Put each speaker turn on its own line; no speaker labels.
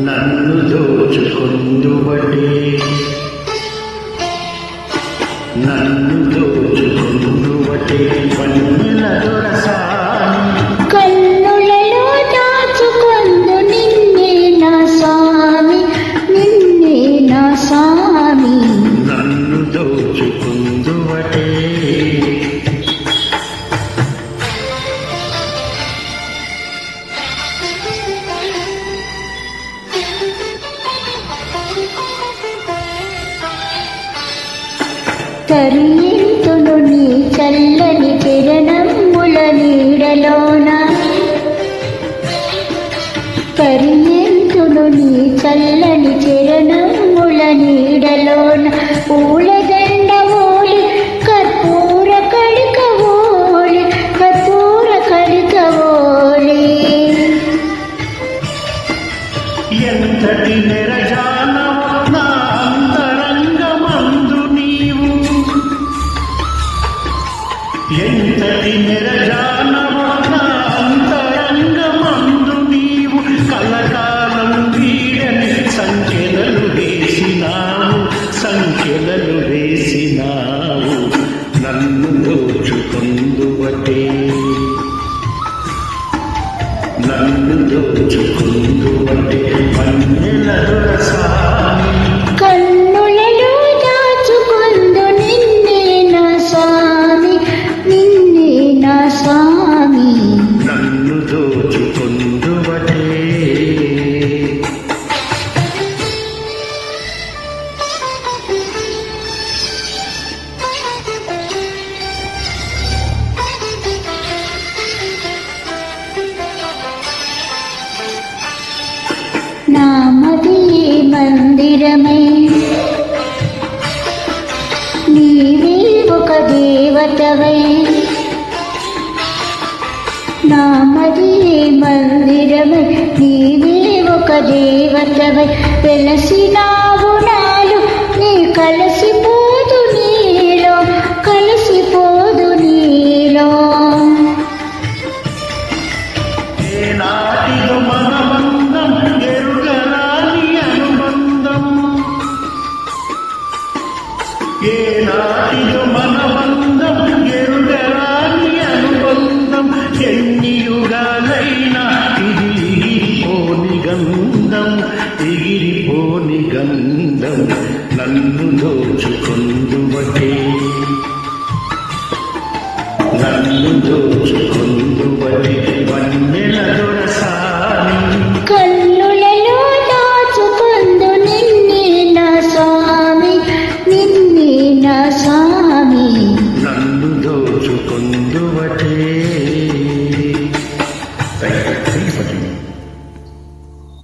నన్ను దోచుకొందువటే నన్ను దోచుకొందువటే వన్నెల దొరసాని
కన్నులలో దాచుకొందు నిన్నే నా స్వామి నిన్నే నా స్వామి
నన్ను దోచుకొందువటే
తరింతును నీ చల్లని కిరణముల నీడలోన తరింతును నీ చల్లని కిరణముల నీడలోన పూలదండ ఓలి కర్పూర కళిక ఓలి కర్పూర కళిక ఓలి
ఎంతటి నిరజానవో నా అంతరంగమందు నీవు ఎంతటి నిరజానవో నా అంతరంగమందు నీవు కలకాలం వీడని సంఖ్యలను వేసినావు నన్ను దోచుకొందువటే నన్ను దోచుకొందువటే వన్నెల దొరసాని
కన్నులలో దాచుకొందు నిన్నే నా స్వామి నిన్నే నా స్వామి
నన్ను దోచుకొందువటే
నామది మందిరమే నీవే ఒక దేవతవై నామది మందిరమే నీవే ఒక దేవతవై వెలసినావు నాలు నీ కలిసిపోదు నీలో కలిసిపోదు నీలో
ఏనాటిదో మనబంధం ఎరుగరాని అనుబంధం ఏనాటిదో మనబంధం ఎరుగరాని అనుబంధం ఎన్ని యుగాలైనా ఎగిరిపోని గంధం నన్ను దోచుకొందువటే నన్ను దోచుకొందువటే వన్నెల దొరసాని
కన్నులలో దాచుకొందు నిన్నే నా స్వామి నిన్నే నా స్వామి
నన్ను దోచుకొందువటే